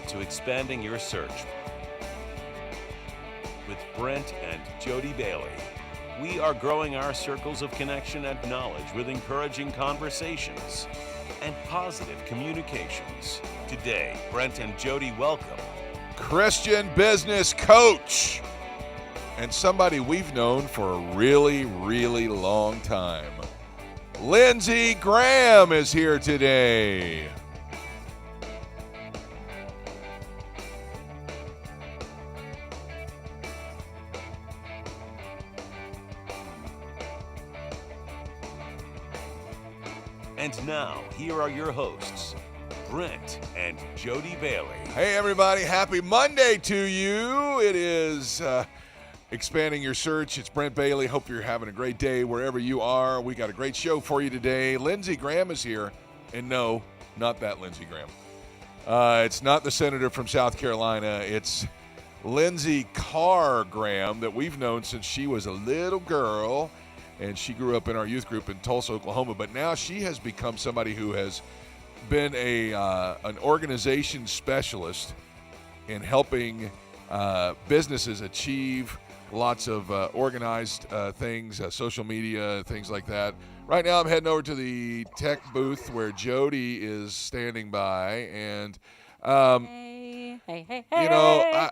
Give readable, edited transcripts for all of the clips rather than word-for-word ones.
to expanding your search with Brent and Jodi Bailey. We are growing our circles of connection and knowledge with encouraging conversations and positive communications. Today, Brent and Jodi welcome Christian business coach and somebody we've known for a really, really long time. Lindsay Graham is here today. And now, here are your hosts, Brent and Jodi Bailey. Hey, everybody. Happy Monday to you. It is Expanding Your Search. It's Brent Bailey. Hope you're having a great day wherever you are. We got a great show for you today. Lindsay Graham is here. And no, not that Lindsay Graham. It's not the senator from South Carolina. It's Lindsay Carr Graham that we've known since she was a little girl. And she grew up in our youth group in Tulsa, Oklahoma. But now she has become somebody who has been an organization specialist in helping businesses achieve lots of organized things, social media, things like that. Right now I'm heading over to the tech booth where Jodi is standing by. And, hey. You know,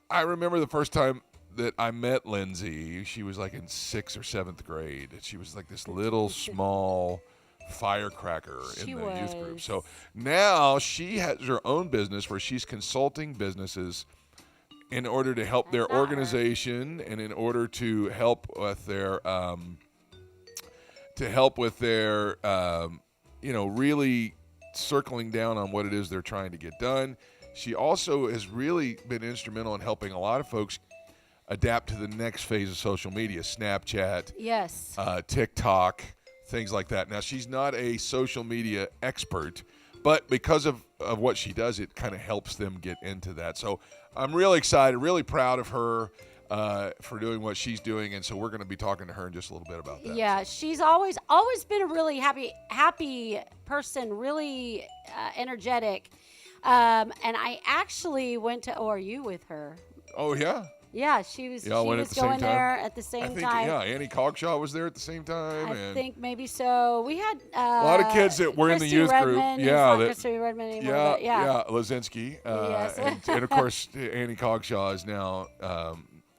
I remember the first time that I met Lindsay. She was like in 6th or 7th grade. She was like this little small firecracker in the youth group. So now she has her own business where she's consulting businesses in order to help their organization and in order to help with their really circling down on what it is they're trying to get done. She also has really been instrumental in helping a lot of folks adapt to the next phase of social media, Snapchat, Yes. TikTok, things like that. Now, she's not a social media expert, but because of what she does, it kind of helps them get into that. So I'm really excited, really proud of her for doing what she's doing, and so we're going to be talking to her in just a little bit about that. Yeah, she's always been a really happy person, really energetic. And I actually went to ORU with her. Oh, yeah? Yeah, she was going there at the same time. Yeah, Annie Cogshaw was there at the same time. I think maybe so. We had a lot of kids that were in the youth Redmond, group. Yeah, Christy Redmond anymore. Yeah, Lazinski. Yes. and of course, Annie Cogshaw is now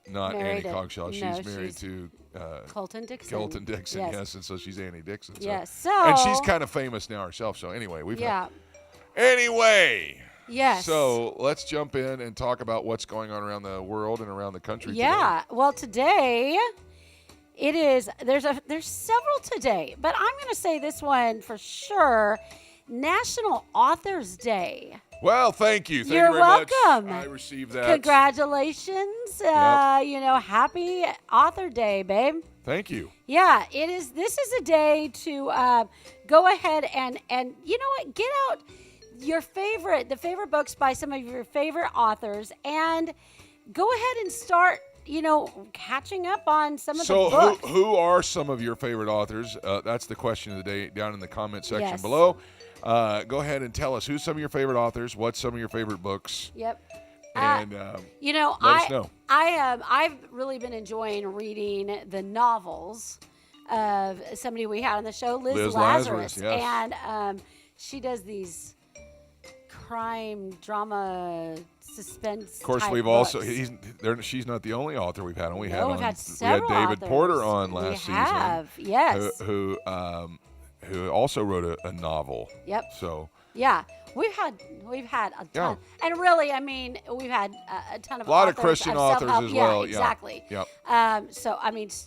not Married Annie Cogshaw. no, she's married to Colton Dixon. Colton Dixon, yes. And so she's Annie Dixon. Yes. And she's kind of famous now herself. So anyway, Anyway. Yes. So let's jump in and talk about what's going on around the world and around the country today. Yeah. Well, today it is. There's several today, but I'm going to say this one for sure. National Authors Day. Well, thank you. Thank You're you very welcome. much. I received that. Congratulations. Yep. Happy Author Day, babe. Thank you. Yeah, it is. This is a day to go ahead and you know what? Get out the favorite books by some of your favorite authors and go ahead and start, catching up on some of the books. So who are some of your favorite authors? That's the question of the day down in the comment section Yes. below. Go ahead and tell us who's some of your favorite authors, what's some of your favorite books. Yep. And let us know. I've really been enjoying reading the novels of somebody we had on the show, Liz Lazarus. Yes. And she does these crime, drama, suspense. Of course, we've books. also she's not the only author we've had on. We've had had several David authors. Porter on last season. We have, yes. Who also wrote a novel. Yep. So yeah, we've had a ton, Yeah. and really, I mean, we've had a ton of a lot authors, of Christian authors self-help. as well. Yeah, exactly. Yep. So I mean, it's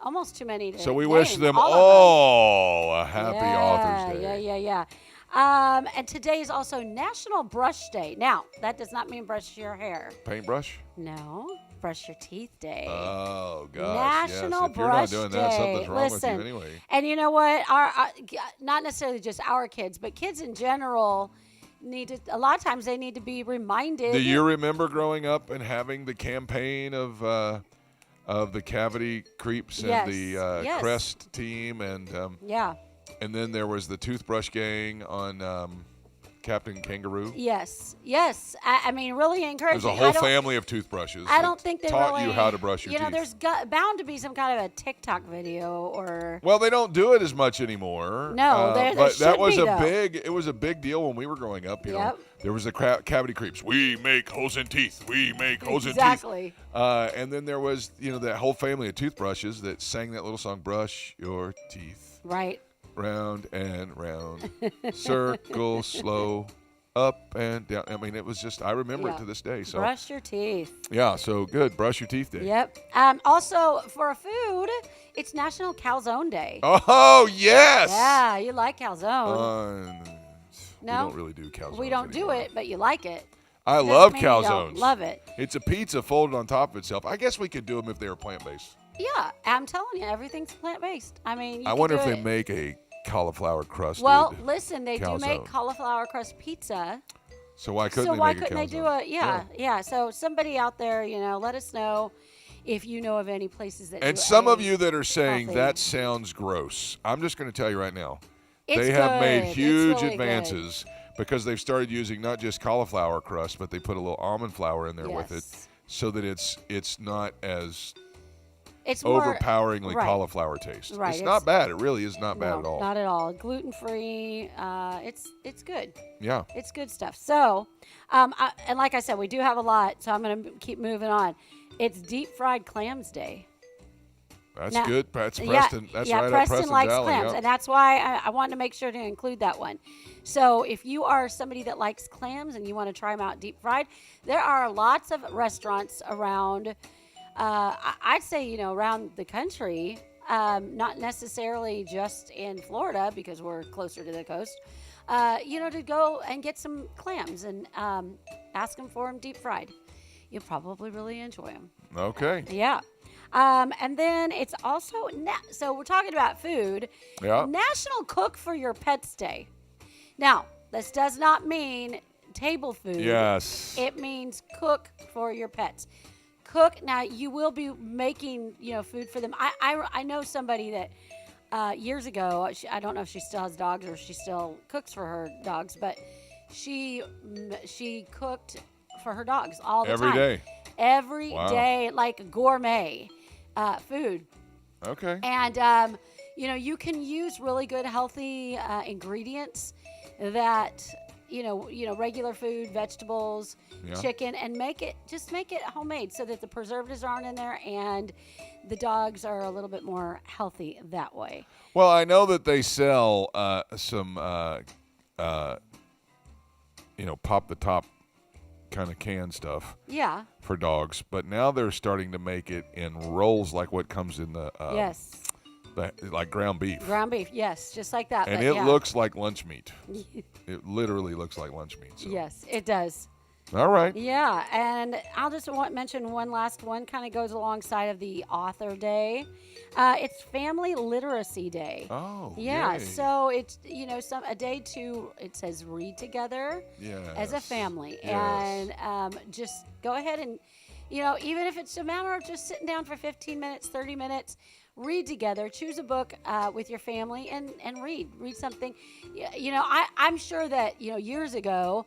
almost too many. So we name wish them all all a happy yeah, Authors Day. Yeah. And today is also National Brush Day. Now, that does not mean brush your hair. Paintbrush? No, brush your teeth day. Oh, gosh. National yes. If you're Brush not doing that, Day. something's wrong Listen, with you anyway. And you know what? Our not necessarily just our kids, but kids in general a lot of times they need to be reminded. Do you remember growing up and having the campaign of the cavity creeps and the Yes. Crest team and yeah. and then there was the toothbrush gang on Captain Kangaroo? Yes. I mean, really encouraging. There's a whole family of toothbrushes. I don't think they taught really you how to brush your You know, teeth. there's bound to be some kind of a TikTok video or. Well, they don't do it as much anymore. No, there but should that was be, a though. it was a big deal when we were growing up. You know, Yep. there was the cavity creeps. We make holes in teeth. We make holes in teeth. Exactly. And then there was, that whole family of toothbrushes that sang that little song, "Brush your teeth, Right. round and round, circle slow, up and down." I mean, it was just, I remember it to this day. So Brush your teeth. yeah, so good. Brush your teeth day. Yep. Also, for a food, it's National Calzone Day. Oh yes. Yeah, you like calzone. We No? don't really do calzones We don't do anymore. it, but you like it. I Doesn't love mean you don't calzones. love it. It's a pizza folded on top of itself. I guess we could do them if they were plant-based. Yeah, I'm telling you, everything's plant-based. I mean, I can wonder do if they it. make a cauliflower crusted. Well, listen, they do make calzone. cauliflower crust pizza. So why couldn't So they why make couldn't a they do calzone? it? Yeah. So somebody out there, let us know if you know of any places that And do some of a you that are saying healthy- that sounds gross, I'm just going to tell you right now. It's They have made good. It's huge really advances because they've started using not just cauliflower crust, but they put a little almond flour in there with it, Yes. so that it's not as It's more overpoweringly right. cauliflower taste. Right, It's not bad. It really is not bad no, at all. Not at all. Gluten-free. It's good. Yeah. It's good stuff. So, and like I said, we do have a lot, so I'm going to keep moving on. It's Deep Fried Clams Day. That's Now- good. That's Preston. That's right up Preston Preston's likes alley. clams, Yeah. and that's why I wanted to make sure to include that one. So if you are somebody that likes clams and you want to try them out deep fried, there are lots of restaurants around. I'd say around the country, not necessarily just in Florida because we're closer to the coast. To go and get some clams and ask them for them deep fried. You'll probably really enjoy them. Okay. Yeah. And then it's also, so we're talking about food. Yeah. National Cook for Your Pets Day. Now, this does not mean table food. Yes. It means cook for your pets. Cook. Now, you will be making, food for them. I know somebody that years ago, I don't know if she still has dogs or she still cooks for her dogs, but she cooked for her dogs all the Every time. day. Every Wow. day, like gourmet food. Okay. And, you can use really good, healthy ingredients that, regular food, vegetables, Yeah. chicken, and make it homemade so that the preservatives aren't in there and the dogs are a little bit more healthy that way. Well, I know that they sell some, pop the top kind of canned stuff Yeah. for dogs, but now they're starting to make it in rolls like what comes in the Yes. like ground beef. Ground beef. Yes. Just like that. And but it yeah. looks like lunch meat. It literally looks like lunch meat. So. Yes, it does. All right. Yeah, and I'll just mention one last one, kind of goes alongside of the Author Day. It's Family Literacy Day. Oh, Yeah, yay. so it's a day to, it says read together as a Yes. family, Yes. and just go ahead and even if it's a matter of just sitting down for 15 minutes, 30 minutes, read together. Choose a book with your family and read something. I'm sure that years ago.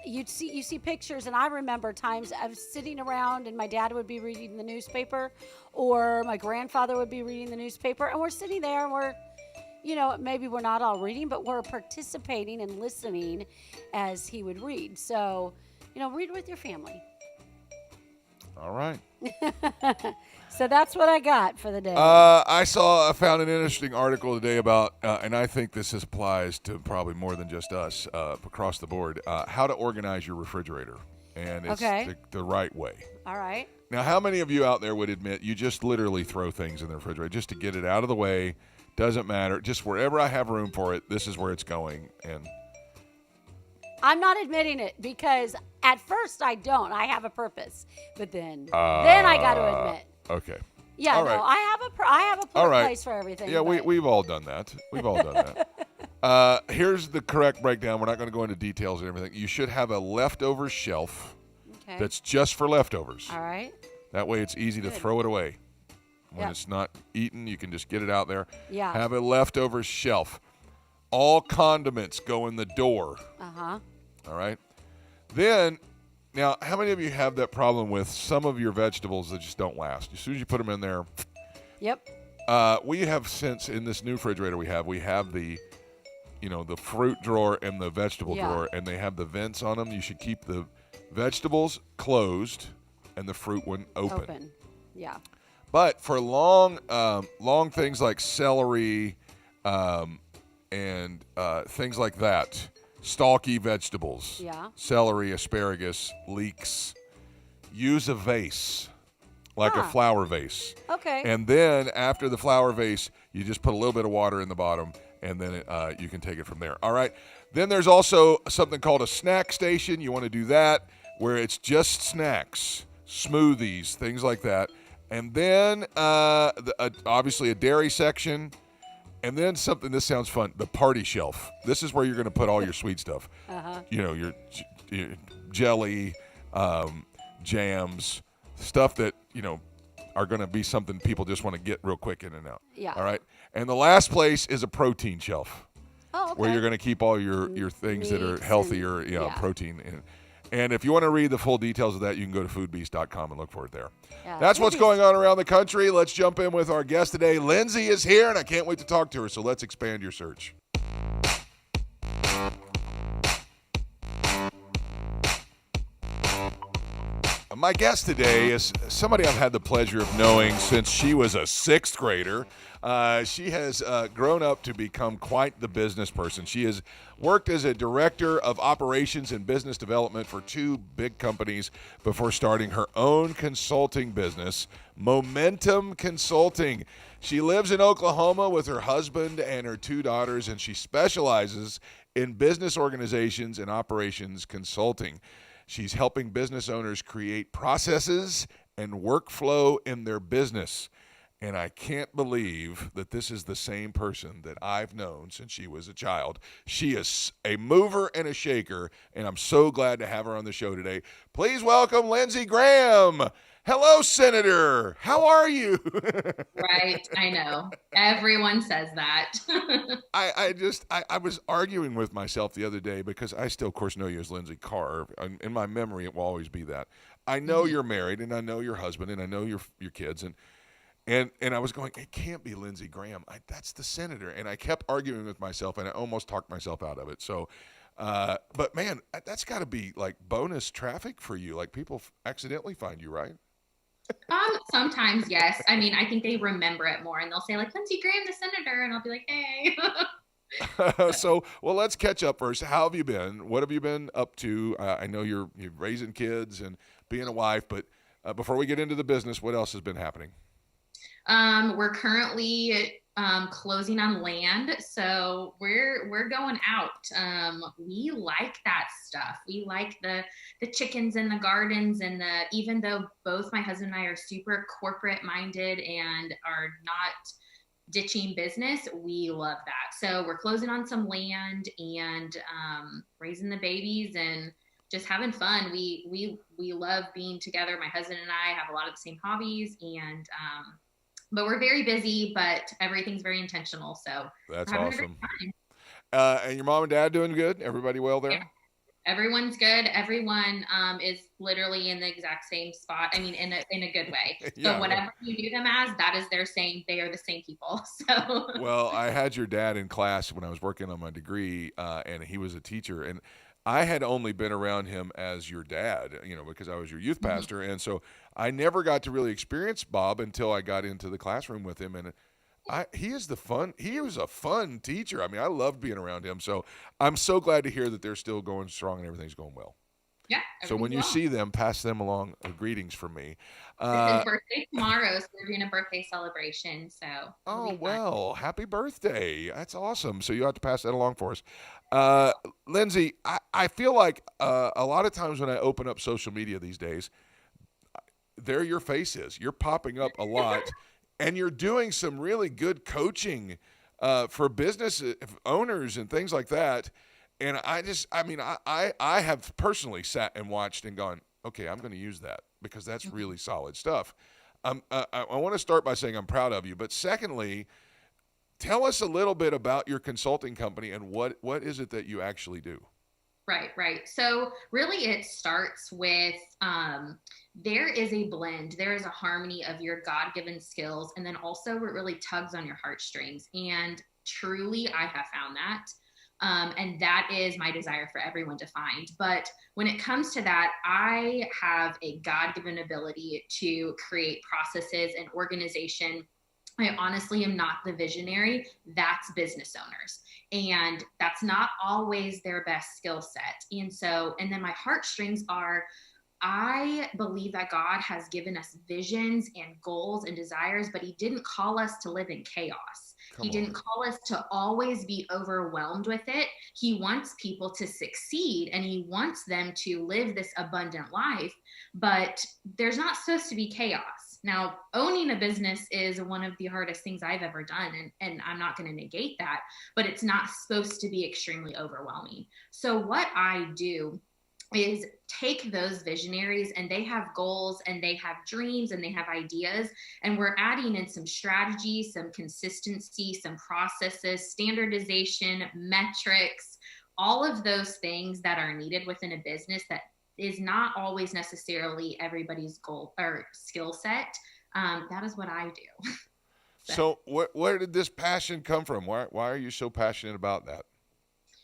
You see pictures, and I remember times of sitting around, and my dad would be reading the newspaper, or my grandfather would be reading the newspaper, and we're sitting there, and we're, maybe we're not all reading, but we're participating and listening as he would read. So, read with your family. All right. So that's what I got for the day. I found an interesting article today about, and I think this applies to probably more than just us across the board, how to organize your refrigerator. And it's Okay. the right way. All right. Now, how many of you out there would admit you just literally throw things in the refrigerator just to get it out of the way? Doesn't matter. Just wherever I have room for it, this is where it's going. And I'm not admitting it because at first I don't. I have a purpose, but then I got to admit. okay. Yeah, All no, right. I have a All right. place for everything. Yeah, but- we've all done that. We've all done that. Here's the correct breakdown. We're not going to go into details and everything. You should have a leftover shelf Okay. that's just for leftovers. All right. That way it's easy to throw it away. When Yep. it's not eaten, you can just get it out there. Yeah. Have a leftover shelf. All condiments go in the door. Uh-huh. All right. Then, now, how many of you have that problem with some of your vegetables that just don't last? As soon as you put them in there. Yep. We have since, in this new refrigerator we have the, the fruit drawer and the vegetable drawer, and they have the vents on them. You should keep the vegetables closed and the fruit one open. Yeah. But for long things like celery and things like that, stalky vegetables, celery, asparagus, leeks, use a vase, like a flower vase. Okay. And then after the flower vase, you just put a little bit of water in the bottom, and then you can take it from there. All right. Then there's also something called a snack station. You want to do that, where it's just snacks, smoothies, things like that. And then obviously a dairy section. And then something, this sounds fun, the party shelf. This is where you're going to put all your sweet stuff. Your jelly, jams, stuff that, are going to be something people just want to get real quick in and out. Yeah. All right. And the last place is a protein shelf. Oh, okay. Where you're going to keep all your things that are healthier, protein. And if you want to read the full details of that, you can go to foodbeast.com and look for it there. Yeah, That's what's going on around the country. Let's jump in with our guest today. Lindsay is here, and I can't wait to talk to her, so let's expand your search. My guest today is somebody I've had the pleasure of knowing since she was a sixth grader. She has grown up to become quite the business person. She has worked as a director of operations and business development for two big companies before starting her own consulting business, Momentum Consulting. She lives in Oklahoma with her husband and her two daughters, and she specializes in business organizations and operations consulting. She's helping business owners create processes and workflow in their business. And I can't believe that this is the same person that I've known since she was a child. She is a mover and a shaker, and I'm so glad to have her on the show today. Please welcome Lindsay Graham. Hello, Senator. How are you? Right. I know. Everyone says that. I was arguing with myself the other day because I still, of course, know you as Lindsay Carr. In my memory, it will always be that. I know you're married, and I know your husband, and I know your kids, and I was going, it can't be Lindsay Graham. That's the senator. And I kept arguing with myself, and I almost talked myself out of it. So, but man, that's got to be like bonus traffic for you. Like people accidentally find you, right? Sometimes, yes. I mean, I think they remember it more, and they'll say like Lindsay Graham, the senator, and I'll be like, hey. So, well, let's catch up first. How have you been? What have you been up to? I know you're raising kids and being a wife, but before we get into the business, what else has been happening? We're currently closing on land, so we're going out. We like that stuff. We like the chickens and the gardens, and even though both my husband and I are super corporate minded and are not ditching business, we love that. So we're closing on some land and raising the babies and just having fun. We love being together. My husband and I have a lot of the same hobbies, and but we're very busy, but everything's very intentional. So that's awesome. And your mom and dad doing good? Everybody well there? Yeah. Everyone's good. Everyone is literally in the exact same spot. I mean, in a good way. So whatever you knew them as, that is their same. They are the same people. So. Well, I had your dad in class when I was working on my degree, and he was a teacher, and I had only been around him as your dad, because I was your youth pastor. And so I never got to really experience Bob until I got into the classroom with him. And he was a fun teacher. I mean, I loved being around him. So I'm so glad to hear that they're still going strong and everything's going well. Yeah. So when you see them, pass them along greetings from me. It's his birthday tomorrow, so we're doing a birthday celebration. So. Oh, well, happy birthday. That's awesome. So you have to pass that along for us. Lindsay, I feel like a lot of times when I open up social media these days, there your face is. You're popping up a lot, and you're doing some really good coaching for business owners and things like that. And I have personally sat and watched and gone, okay, I'm going to use that because that's really solid stuff. I want to start by saying I'm proud of you. But secondly, tell us a little bit about your consulting company and what is it that you actually do? Right. So really it starts with there is a blend, there is a harmony of your God-given skills, and then also it really tugs on your heartstrings. And truly, I have found that. And that is my desire for everyone to find. But when it comes to that, I have a God-given ability to create processes and organization. I honestly am not the visionary. That's business owners. And that's not always their best skill set. And then my heartstrings are, I believe that God has given us visions and goals and desires, but he didn't call us to live in chaos. He didn't call us to always be overwhelmed with it. He wants people to succeed and he wants them to live this abundant life, but there's not supposed to be chaos. Now, owning a business is one of the hardest things I've ever done, and I'm not going to negate that, but it's not supposed to be extremely overwhelming. So what I do is take those visionaries, and they have goals and they have dreams and they have ideas, and we're adding in some strategy, some consistency, some processes, standardization, metrics, all of those things that are needed within a business that is not always necessarily everybody's goal or skill set. That is what I do. So where did this passion come from? Why are you so passionate about that?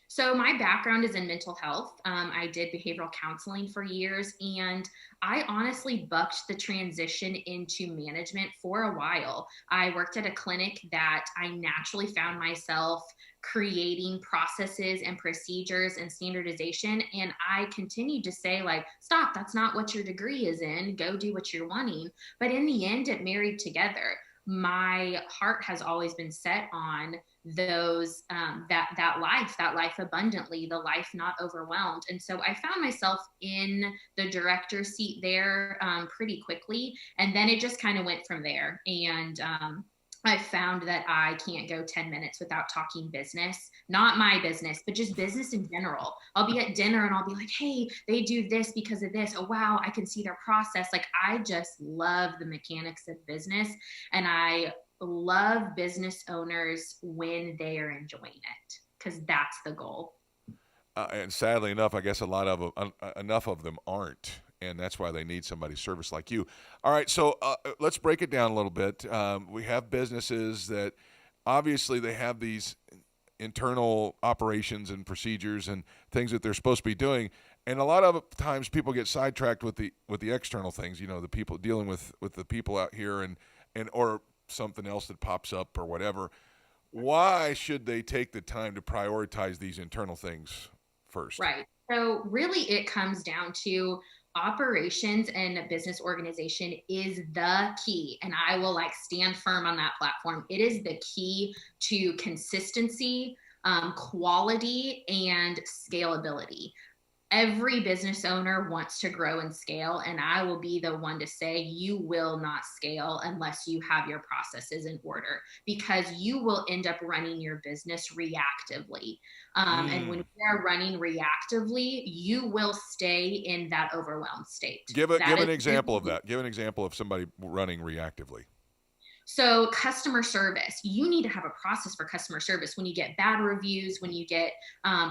So my background is in mental health. I did behavioral counseling for years, and I honestly bucked the transition into management for a while. I worked at a clinic that I naturally found myself creating processes and procedures and standardization. And I continued to say, like, stop, that's not what your degree is in. Go do what you're wanting. But in the end, it married together. My heart has always been set on those that life abundantly, the life not overwhelmed. And so I found myself in the director's seat there pretty quickly, and then it just kind of went from there. And I found that I can't go 10 minutes without talking business, not my business, but just business in general. I'll be at dinner and I'll be like, hey, they do this because of this. Oh, wow, I can see their process. Like, I just love the mechanics of business, and I love business owners when they are enjoying it, because that's the goal. And sadly enough, I guess enough of them aren't. And that's why they need somebody's service like you. All right, so let's break it down a little bit. We have businesses that obviously they have these internal operations and procedures and things that they're supposed to be doing. And a lot of times people get sidetracked with the external things, you know, the people dealing with the people out here and or something else that pops up or whatever. Why should they take the time to prioritize these internal things first? Right. So really it comes down to operations and business organization is the key. And I will stand firm on that platform. It is the key to consistency, quality, and scalability. Every business owner wants to grow and scale, and I will be the one to say you will not scale unless you have your processes in order, because you will end up running your business reactively. And when we are running reactively, you will stay in that overwhelmed state. Give an example of that. Give an example of somebody running reactively. So customer service, you need to have a process for customer service. When you get bad reviews, when you get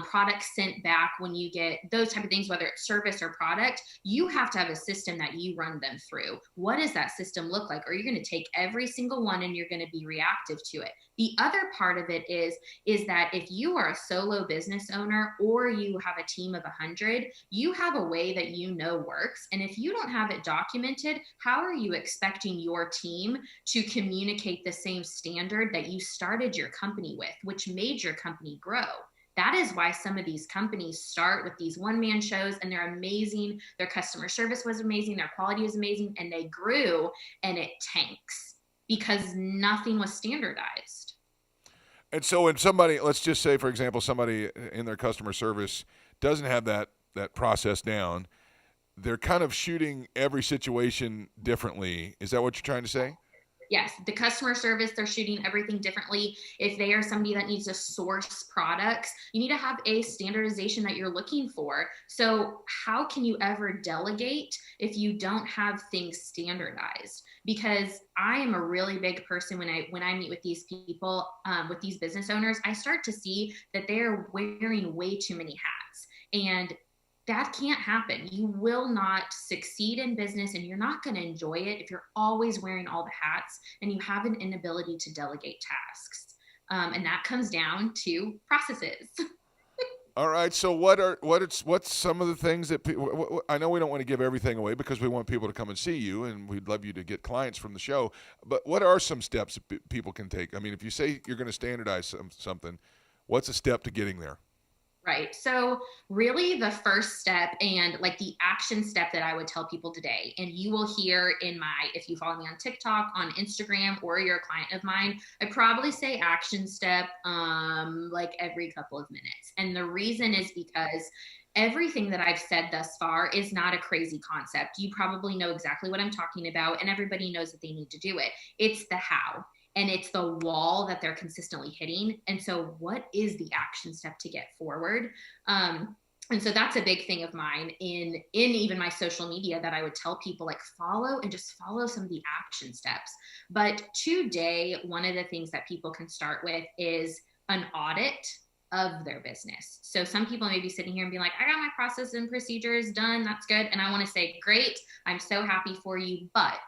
products sent back, when you get those type of things, whether it's service or product, you have to have a system that you run them through. What does that system look like? Or you're going to take every single one and you're going to be reactive to it. The other part of it is that if you are a solo business owner or you have a team of 100, you have a way that you know works. And if you don't have it documented, how are you expecting your team to communicate the same standard that you started your company with, which made your company grow? That is why some of these companies start with these one-man shows, and they're amazing. Their customer service was amazing. Their quality was amazing. And they grew, and it tanks because nothing was standardized. And so when somebody, let's just say, for example, somebody in their customer service doesn't have that process down, they're kind of shooting every situation differently. Is that what you're trying to say? Yes, the customer service, they're shooting everything differently. If they are somebody that needs to source products, you need to have a standardization that you're looking for. So how can you ever delegate if you don't have things standardized? Because I am a really big person when I meet with these people, with these business owners, I start to see that they're wearing way too many hats. And that can't happen. You will not succeed in business and you're not going to enjoy it if you're always wearing all the hats and you have an inability to delegate tasks. And that comes down to processes. All right. So what's some of the things that I know we don't want to give everything away because we want people to come and see you and we'd love you to get clients from the show. But what are some steps that people can take? I mean, if you say you're going to standardize something, what's a step to getting there? Right. So really the first step and like the action step that I would tell people today, and you will hear in if you follow me on TikTok, on Instagram, or you're a client of mine, I probably say action step like every couple of minutes. And the reason is because everything that I've said thus far is not a crazy concept. You probably know exactly what I'm talking about, and everybody knows that they need to do it. It's the how. And it's the wall that they're consistently hitting. And so what is the action step to get forward? And so that's a big thing of mine in even my social media that I would tell people, like, follow some of the action steps. But today, one of the things that people can start with is an audit of their business. So some people may be sitting here and be like, I got my process and procedures done. That's good. And I want to say, great, I'm so happy for you. But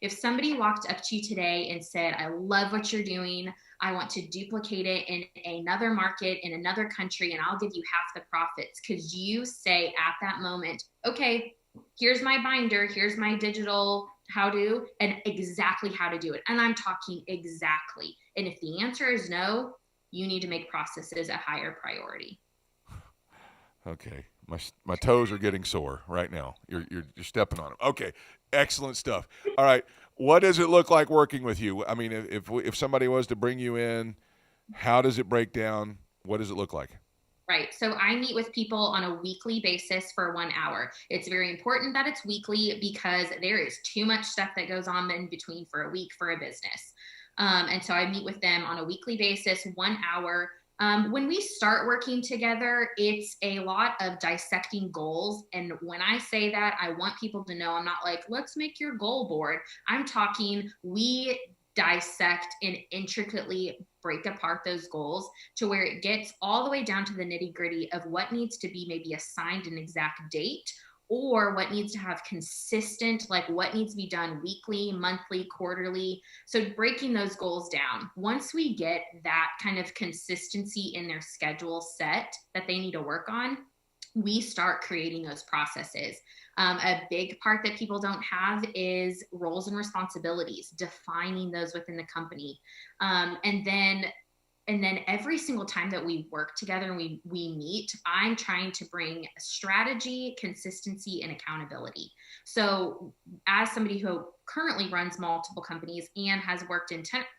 if somebody walked up to you today and said, I love what you're doing, I want to duplicate it in another market, in another country, and I'll give you half the profits, could you say at that moment, okay, here's my binder, here's my digital how-to, and exactly how to do it? And I'm talking exactly. And if the answer is no, you need to make processes a higher priority. Okay. My toes are getting sore right now. You're stepping on them. Okay. Excellent stuff. All right. What does it look like working with you? I mean, if somebody was to bring you in, how does it break down? What does it look like? Right. So I meet with people on a weekly basis for 1 hour. It's very important that it's weekly because there is too much stuff that goes on in between for a week for a business. And so I meet with them on a weekly basis, 1 hour. When we start working together, it's a lot of dissecting goals. And when I say that, I want people to know I'm not like, let's make your goal board. I'm talking, we dissect and intricately break apart those goals to where it gets all the way down to the nitty-gritty of what needs to be maybe assigned an exact date, or what needs to have consistent, like what needs to be done weekly, monthly, quarterly. So breaking those goals down. Once we get that kind of consistency in their schedule set that they need to work on, we start creating those processes. A big part that people don't have is roles and responsibilities, defining those within the company. And then every single time that we work together and we meet, I'm trying to bring strategy, consistency, and accountability. So as somebody who currently runs multiple companies and has worked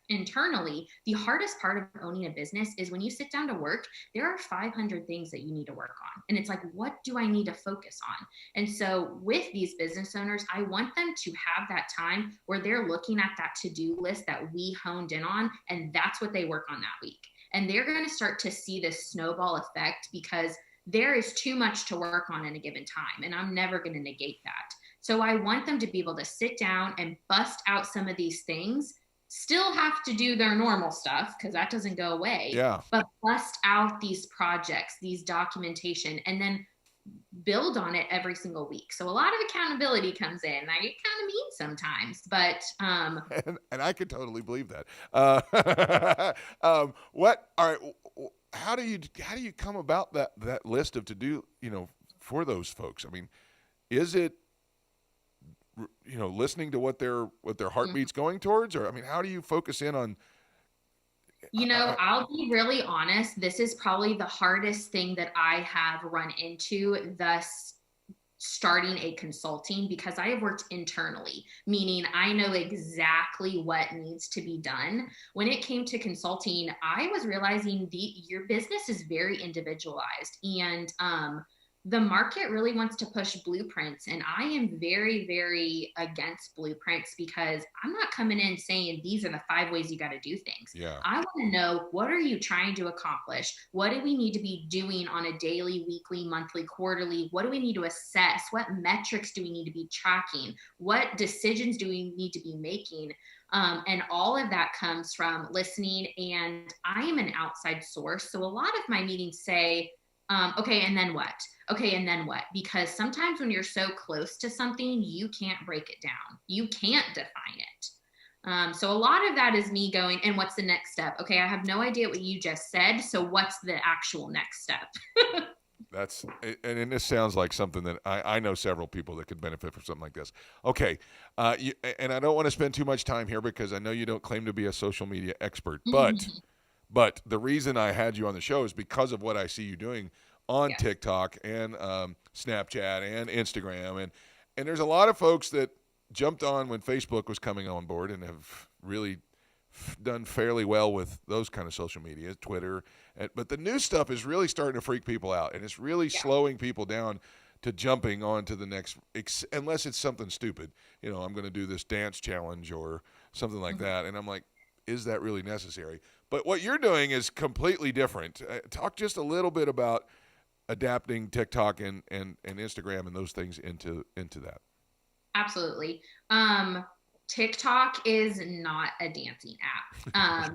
internally, the hardest part of owning a business is when you sit down to work, there are 500 things that you need to work on. And it's like, what do I need to focus on? And so with these business owners, I want them to have that time where they're looking at that to-do list that we honed in on, and that's what they work on that week. And they're going to start to see this snowball effect because there is too much to work on in a given time. And I'm never going to negate that. So I want them to be able to sit down and bust out some of these things, still have to do their normal stuff because that doesn't go away. Yeah. But bust out these projects, these documentation, and then build on it every single week. So a lot of accountability comes in. I get kind of mean sometimes, but and I could totally believe that. How do you come about that list of to do, for those folks? I mean, is it listening to what their heartbeat's going towards, or I mean, how do you focus in on? I'll be really honest. This is probably the hardest thing that I have run into, thus starting a consulting, because I have worked internally, meaning I know exactly what needs to be done. When it came to consulting, I was realizing your business is very individualized, and the market really wants to push blueprints, and I am very, very against blueprints because I'm not coming in saying these are the 5 ways you got to do things. Yeah. I want to know, what are you trying to accomplish? What do we need to be doing on a daily, weekly, monthly, quarterly? What do we need to assess? What metrics do we need to be tracking? What decisions do we need to be making? And all of that comes from listening. And I am an outside source. So a lot of my meetings say, okay, and then what? Okay, and then what? Because sometimes when you're so close to something, you can't break it down. You can't define it. So a lot of that is me going, and what's the next step? Okay, I have no idea what you just said. So what's the actual next step? And this sounds like something that I know several people that could benefit from something like this. Okay, and I don't want to spend too much time here because I know you don't claim to be a social media expert, but the reason I had you on the show is because of what I see you doing on Yes. TikTok and Snapchat and Instagram, and there's a lot of folks that jumped on when Facebook was coming on board and have really done fairly well with those kind of social media, Twitter. But the new stuff is really starting to freak people out, and it's really slowing people down to jumping on to the next, unless it's something stupid. You know, I'm going to do this dance challenge or something like that. And I'm like, is that really necessary? But what you're doing is completely different. Talk just a little bit about adapting TikTok and Instagram and those things into that. Absolutely. TikTok is not a dancing app.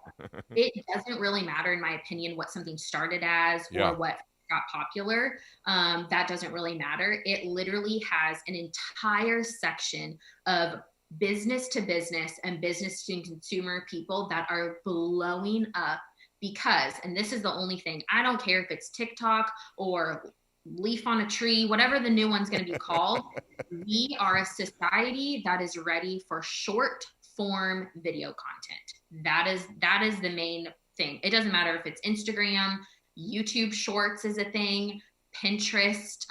It doesn't really matter, in my opinion, what something started as or what got popular. That doesn't really matter. It literally has an entire section of business to business and business to consumer people that are blowing up because, and this is the only thing, I don't care if it's TikTok or leaf on a tree, whatever the new one's going to be called. We are a society that is ready for short form video content. That is the main thing. It doesn't matter if it's Instagram, YouTube Shorts is a thing, Pinterest,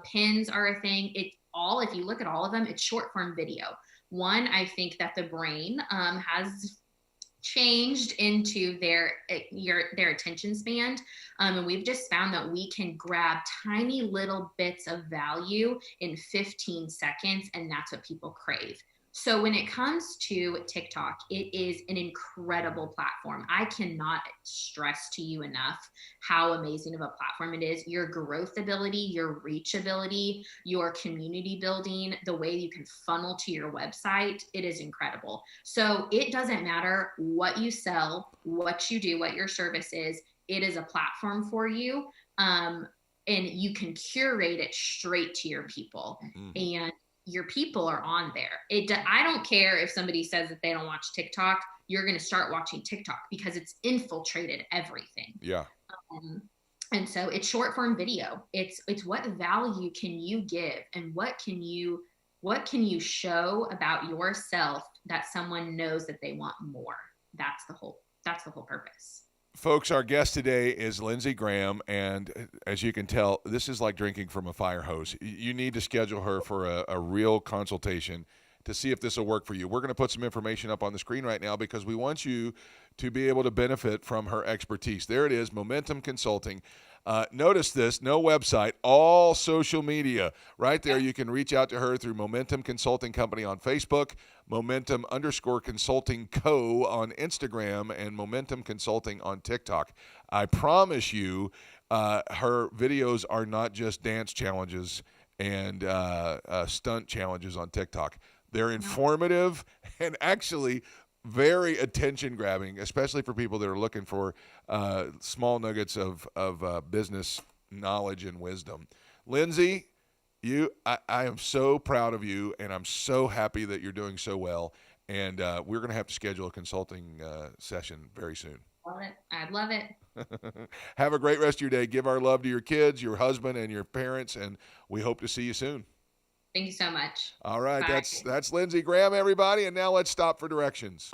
pins are a thing. It's all, if you look at all of them, it's short form video. One, I think that the brain has changed into their attention span. And we've just found that we can grab tiny little bits of value in 15 seconds, and that's what people crave. So when it comes to TikTok, it is an incredible platform. I cannot stress to you enough how amazing of a platform it is. Your growth ability, your reach ability, your community building, the way you can funnel to your website, it is incredible. So it doesn't matter what you sell, what you do, what your service is, it is a platform for you. And you can curate it straight to your people. And your people are on there. I don't care if somebody says that they don't watch TikTok, you're going to start watching TikTok because it's infiltrated everything. Yeah. And so it's short form video. It's what value can you give and what can you show about yourself that someone knows that they want more. That's the whole purpose. Folks, our guest today is Lindsay Graham, and as you can tell, this is like drinking from a fire hose. You need to schedule her for a real consultation to see if this will work for you. We're going to put some information up on the screen right now because we want you to be able to benefit from her expertise. There it is, Momentum Consulting. Notice this, no website, all social media. Right there, you can reach out to her through Momentum Consulting Company on Facebook, Momentum_Consulting Co. on Instagram, and Momentum Consulting on TikTok. I promise you, her videos are not just dance challenges and stunt challenges on TikTok. They're informative and actually very attention-grabbing, especially for people that are looking for small nuggets of business knowledge and wisdom. Lindsay, I am so proud of you, and I'm so happy that you're doing so well. And we're going to have to schedule a consulting session very soon. Love it. I'd love it. Have a great rest of your day. Give our love to your kids, your husband, and your parents, and we hope to see you soon. Thank you so much. All right, Bye. that's Lindsay Graham, everybody, and now let's stop for directions.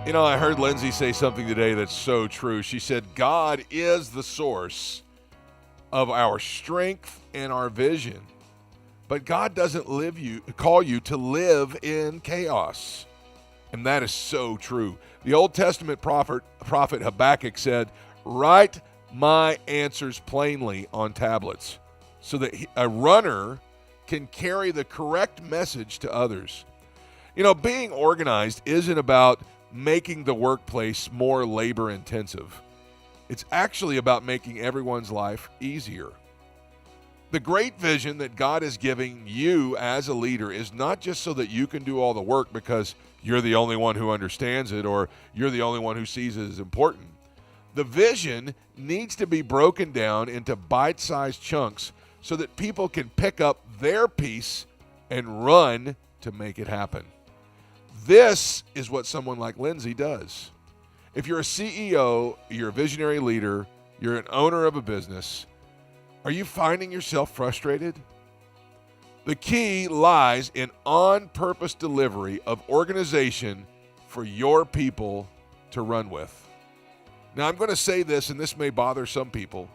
You know, I heard Lindsay say something today that's so true. She said, God is the source of our strength and our vision, but God doesn't call you to live in chaos. And that is so true. The Old Testament prophet Habakkuk said, "Write my answers plainly on tablets so that a runner can carry the correct message to others." You know, being organized isn't about making the workplace more labor intensive. It's actually about making everyone's life easier. The great vision that God is giving you as a leader is not just so that you can do all the work because you're the only one who understands it or you're the only one who sees it as important. The vision needs to be broken down into bite-sized chunks so that people can pick up their piece and run to make it happen. This is what someone like Lindsay does. If you're a CEO, you're a visionary leader, you're an owner of a business, are you finding yourself frustrated? The key lies in on-purpose delivery of organization for your people to run with. Now, I'm going to say this, and this may bother some people,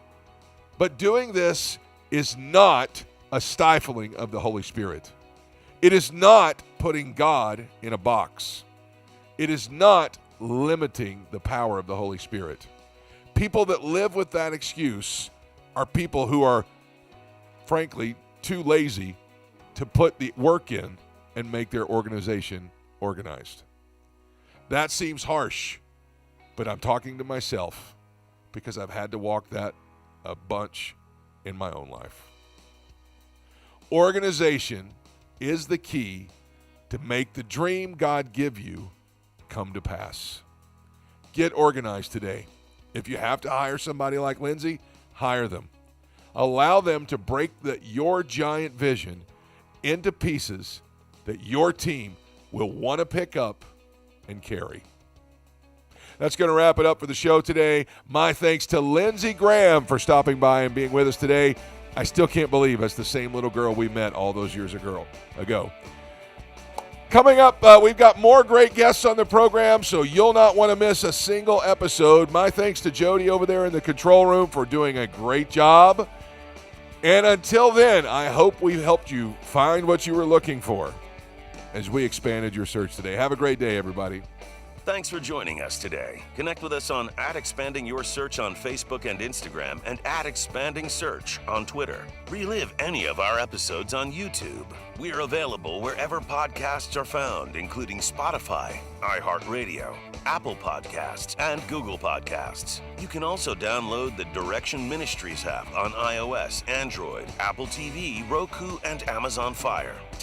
but doing this is not a stifling of the Holy Spirit. It is not putting God in a box. It is not limiting the power of the Holy Spirit. People that live with that excuse are people who are, frankly, too lazy to put the work in and make their organization organized. That seems harsh, but I'm talking to myself because I've had to walk that a bunch in my own life. Organization is the key to make the dream God give you come to pass. Get organized today. If you have to hire somebody like Lindsay, hire them. Allow them to break your giant vision into pieces that your team will want to pick up and carry. That's going to wrap it up for the show today. My thanks to Lindsay Graham for stopping by and being with us today. I still can't believe it's the same little girl we met all those years ago. Coming up, we've got more great guests on the program, so you'll not want to miss a single episode. My thanks to Jodi over there in the control room for doing a great job. And until then, I hope we've helped you find what you were looking for as we expanded your search today. Have a great day, everybody. Thanks for joining us today. Connect with us on @ExpandingYourSearch on Facebook and Instagram and @ExpandingSearch on Twitter. Relive any of our episodes on YouTube. We are available wherever podcasts are found, including Spotify, iHeartRadio, Apple Podcasts, and Google Podcasts. You can also download the Direction Ministries app on iOS, Android, Apple TV, Roku, and Amazon Fire. Take